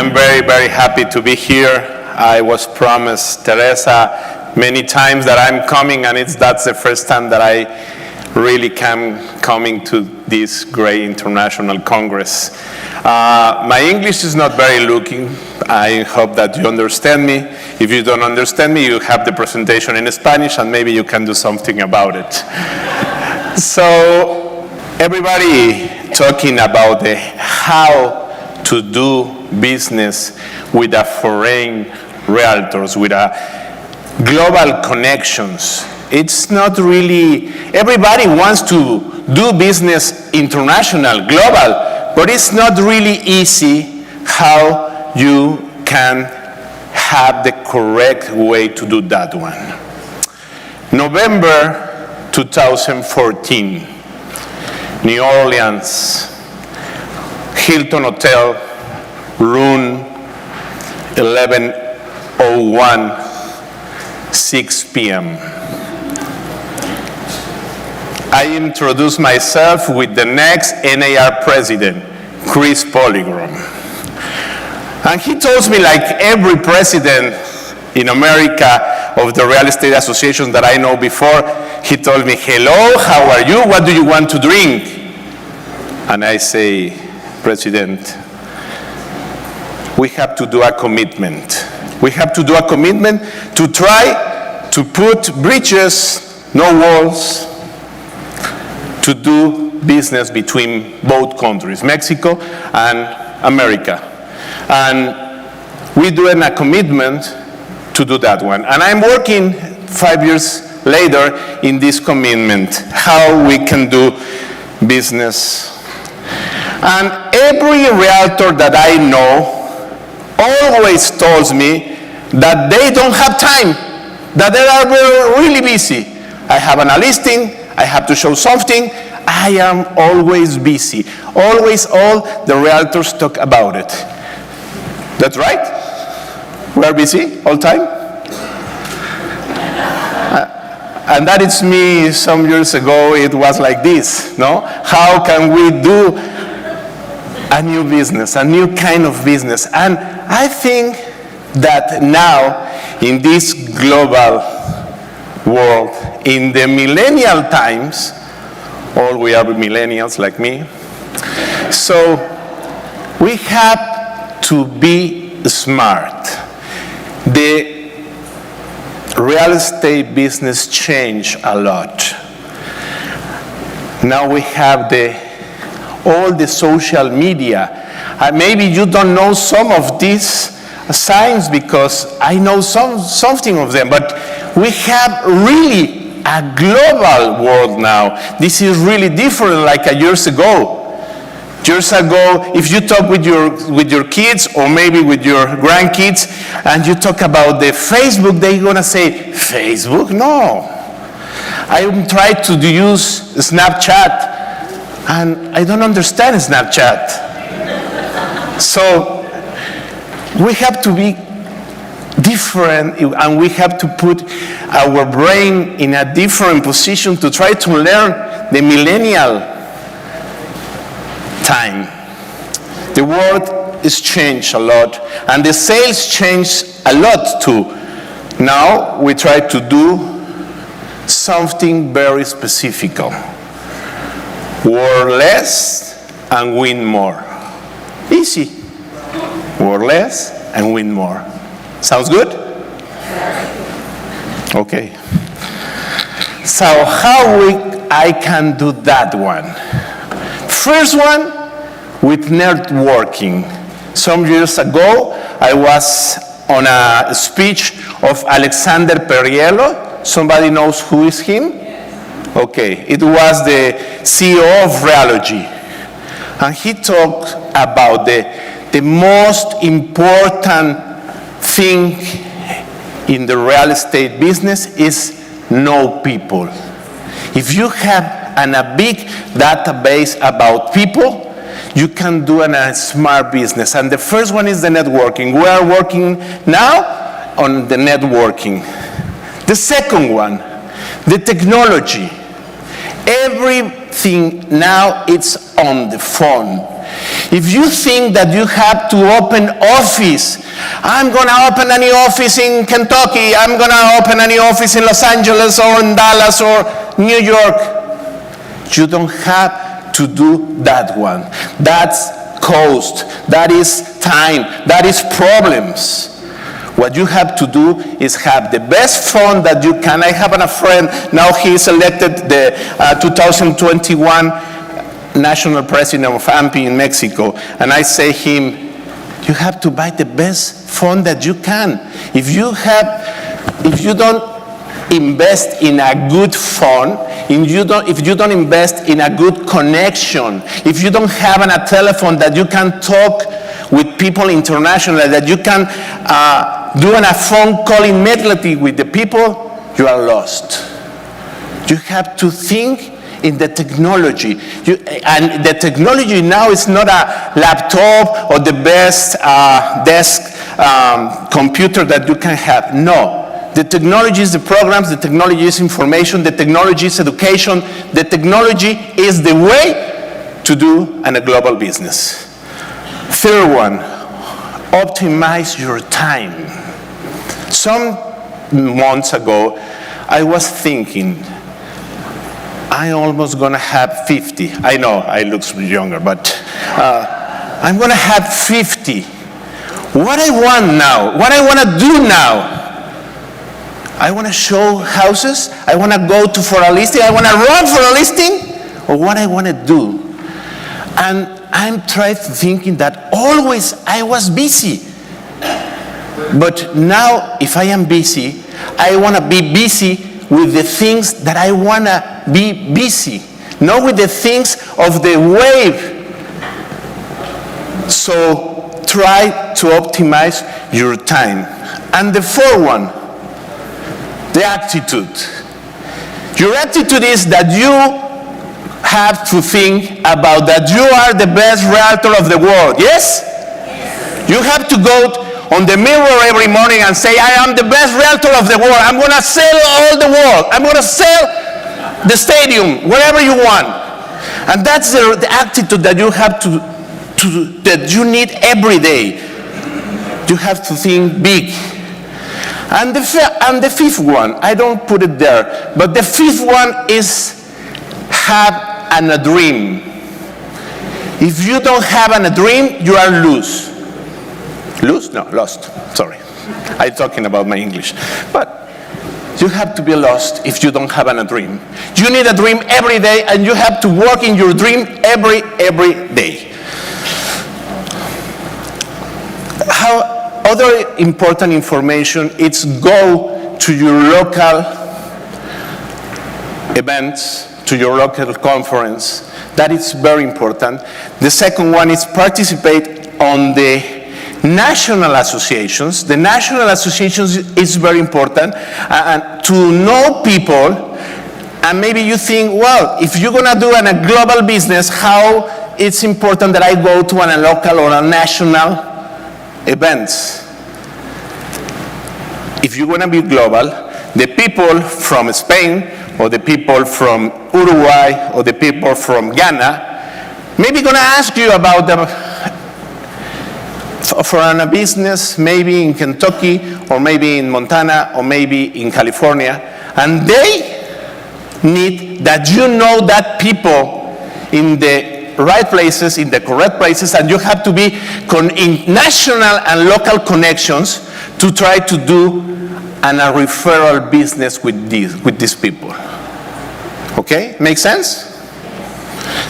am very, very happy to be here. I was promised Teresa many times that I'm coming, and that's the first time that I really coming to this great international congress. My English is not very looking. I hope that you understand me. If you don't understand me, you have the presentation in Spanish, and maybe you can do something about it. So everybody talking about how to do business with a foreign realtors, with a global connections. It's not really, everybody wants to do business international, global, but it's not really easy how you can have the correct way to do that one. November 2014, New Orleans, Hilton Hotel, room 1101, 6 p.m. I introduced myself with the next NAR president, Chris Poligrom. And he told me, like every president in America of the real estate association that I know before, he told me, hello, how are you? What do you want to drink? And I say, President, we have to do a commitment. We have to do a commitment to try to put bridges, no walls, to do business between both countries, Mexico and America. And we're doing a commitment to do that one. And I'm working 5 years later in this commitment, how we can do business. And every realtor that I know always tells me that they don't have time, that they are really busy. I have a listing, I have to show something, I am always busy. Always all the realtors talk about it. That's right? We are busy all time? And that is me some years ago, it was like this, no? How can we do a new business, a new kind of business? And I think that now, in this global world, in the millennial times, all we are millennials like me, so we have to be smart. The real estate business changed a lot. Now we have all the social media. Maybe you don't know some of these signs because I know something of them, but we have really a global world now. This is really different like years ago. Years ago, if you talk with your kids or maybe with your grandkids and you talk about the Facebook, they're gonna say, Facebook? No. I tried to use Snapchat and I don't understand Snapchat. So we have to be different and we have to put our brain in a different position to try to learn the millennial time. The world is changed a lot and the sales changed a lot too. Now we try to do something very specific. Work less and win more. Easy. Work less and win more. Sounds good? Okay. So how I can do that one? First one, with networking. Some years ago, I was on a speech of Alexander Perriello. Somebody knows who is him? Okay, it was the CEO of Realogy. And he talked about the most important thing in the real estate business is know people. If you have a big database about people, you can do a smart business. And the first one is the networking. We are working now on the networking. The second one, the technology. Everything now it's on the phone. If you think that you have to open office, I'm going to open a new office in Kentucky, I'm going to open a new office in Los Angeles or in Dallas or New York, you don't have to do that one. That's cost, that is time, that is problems. What you have to do is have the best fund that you can. I have a friend, now he is elected the 2021 national president of AMPI in Mexico, and I say him, you have to buy the best fund that you can. If you don't invest in a good fund, if you don't invest in a good connection, if you don't have a telephone that you can talk with people internationally, that you can do a phone call immediately with the people, you are lost. You have to think in the technology. And the technology now is not a laptop or the best desk computer that you can have. No. The technology is the programs, the technology is information, the technology is education, the technology is the way to do a global business. Third one, optimize your time. Some months ago, I was thinking, I'm almost going to have 50. I know I look younger, but I'm going to have 50. What I want now, what I want to do now, I want to show houses, I want to go for a listing, I want to run for a listing, or what I want to do. And I'm trying to thinking that always I was busy. But now, if I am busy, I want to be busy with the things that I want to be busy, not with the things of the wave. So try to optimize your time. And the fourth one, the attitude. Your attitude is that you have to think about that you are the best realtor of the world, yes? You have to go on the mirror every morning and say, I am the best realtor of the world. I'm going to sell all the world. I'm going to sell the stadium, whatever you want. And that's the attitude that you have that you need every day. You have to think big. And the fifth one, I don't put it there, but the fifth one is have a dream. If you don't have a dream, you are lost. Lose? No, lost. Sorry. I'm talking about my English. But you have to be lost if you don't have a dream. You need a dream every day, and you have to work in your dream every day. Other important information is go to your local events, to your local conference. That is very important. The second one is participate on the national associations. The national associations is very important, and to know people. And maybe you think, well, if you're going to do a global business, how it's important that I go to a local or a national events. If you're going to be global, the people from Spain or the people from Uruguay or the people from Ghana maybe going to ask you about for a business, maybe in Kentucky or maybe in Montana or maybe in California, and they need that you know that people in the right places, in the correct places, and you have to be in national and local connections to try to do a referral business with these people. Okay, make sense?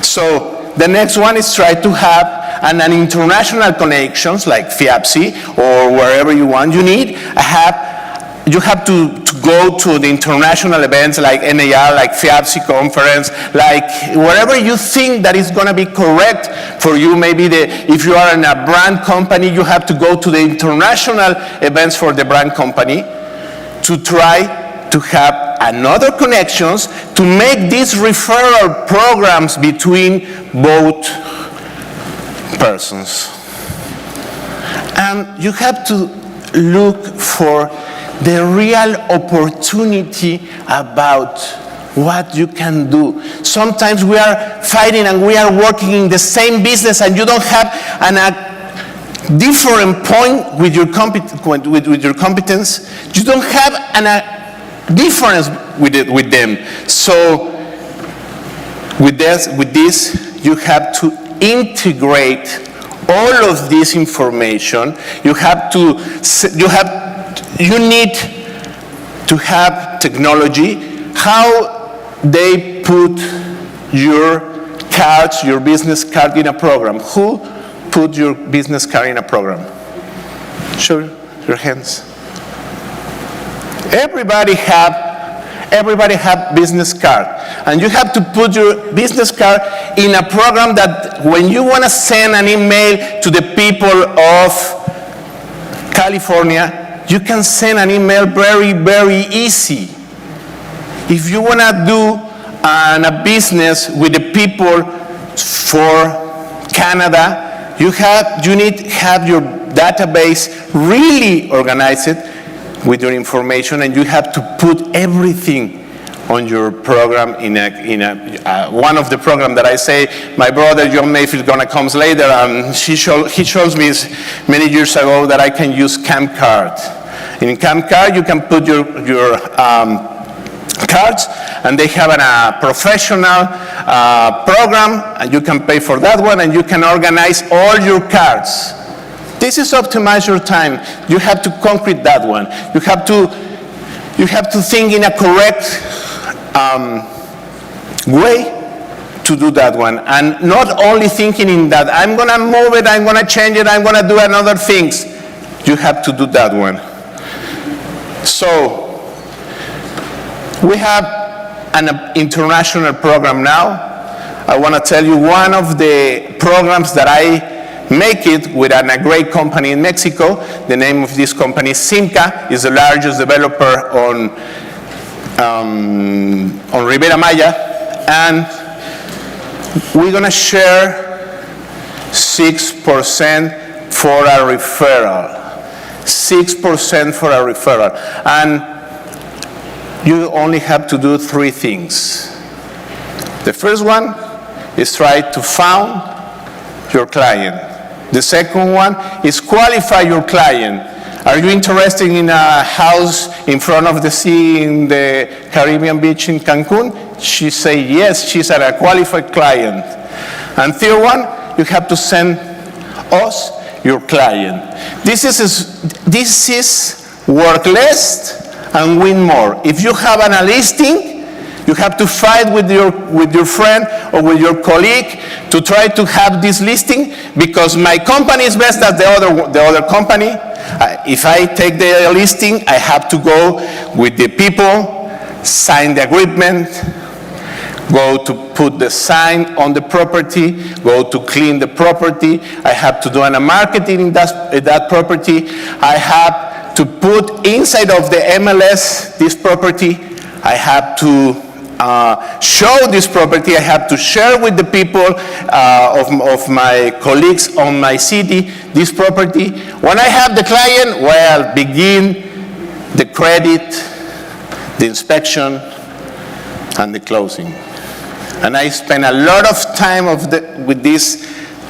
So the next one is try to have an international connections like FIAPSI or wherever you want. You have to go to the international events like NAR, like FIAPSI conference, like wherever you think that is going to be correct for you. Maybe if you are in a brand company, you have to go to the international events for the brand company to try to have another connections to make these referral programs between both persons. And you have to look for the real opportunity about what you can do. Sometimes we are fighting and we are working in the same business and you don't have a different point with your competence. You don't have a difference with them. So with this, you have to integrate all of this information. You need to have technology, how they put your cards, your business card in a program. Who put your business card in a program? Show your hands. Everybody have business card, and you have to put your business card in a program that when you want to send an email to the people of California, you can send an email very, very easy. If you want to do a business with the people for Canada, you need to have your database really organized with your information, and you have to put everything on your program in one of the programs that I say, my brother John Mayfield gonna comes later, and he shows me many years ago that I can use CamCard. In CamCard, you can put your cards, and they have a professional program, and you can pay for that one, and you can organize all your cards. This is optimize your time. You have to concrete that one. You have to think in a correct way to do that one, and not only thinking in that I'm gonna move it, I'm gonna change it, I'm gonna do another things. You have to do that one. So we have an international program now. I want to tell you one of the programs that I make it with a great company in Mexico. The name of this company is Simca. It's the largest developer on Riviera Maya, and we're going to share 6% for a referral. 6% for a referral. And you only have to do 3 things. The first one is try to find your client. The second one is qualify your client. Are you interested in a house in front of the sea in the Caribbean beach in Cancun? She say yes, she's a qualified client. And third one, you have to send us your client. This is work less and win more. If you have a listing, you have to fight with your friend or with your colleague to try to have this listing, because my company is best than the other company. If I take the listing, I have to go with the people, sign the agreement, go to put the sign on the property, go to clean the property. I have to do a marketing in that property. I have to put inside of the MLS this property. I have to show this property. I have to share with the people of my colleagues on my city this property. When I have the client, well, begin the credit, the inspection, and the closing. And I spend a lot of time with this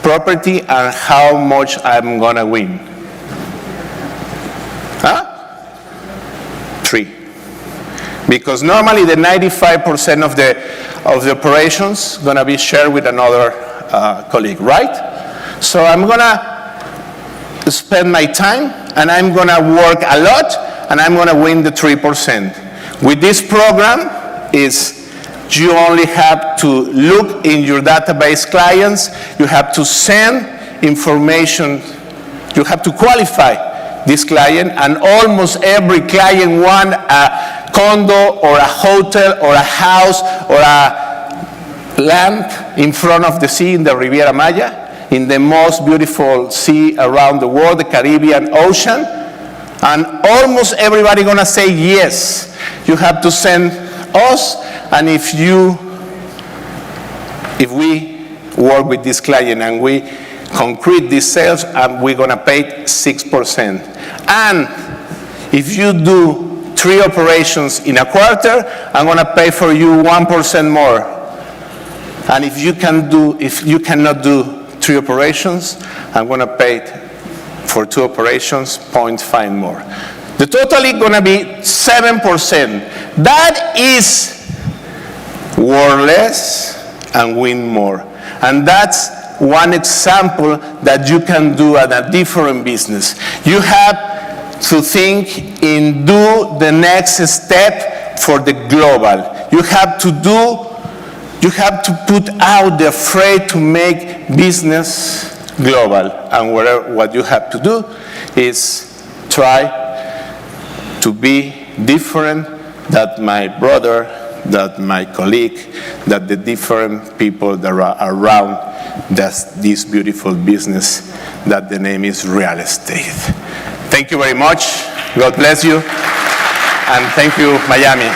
property and how much I'm gonna win. 3. Because normally the 95% of the operations gonna be shared with another colleague, right? So I'm gonna spend my time, and I'm gonna work a lot, and I'm gonna win the 3%. With this program, you only have to look in your database clients. You have to send information. You have to qualify this client, and almost every client wants a condo or a hotel or a house or a land in front of the sea in the Riviera Maya, in the most beautiful sea around the world, the Caribbean Ocean. And almost everybody gonna say yes. You have to send us, and if we work with this client and we concrete these sales, we're gonna pay 6%. And if you do 3 operations in a quarter, I'm going to pay for you 1% more. And if you cannot do 3 operations, I'm going to pay for 2 operations, 0.5 more. The total is going to be 7%. That is work less and win more. And that's one example that you can do at a different business. You have to think in do the next step for the global. You have to put out the freight to make business global. And what you have to do is try to be different than my brother, that my colleague, that the different people that are around this beautiful business that the name is real estate. Thank you very much. God bless you. And thank you, Miami.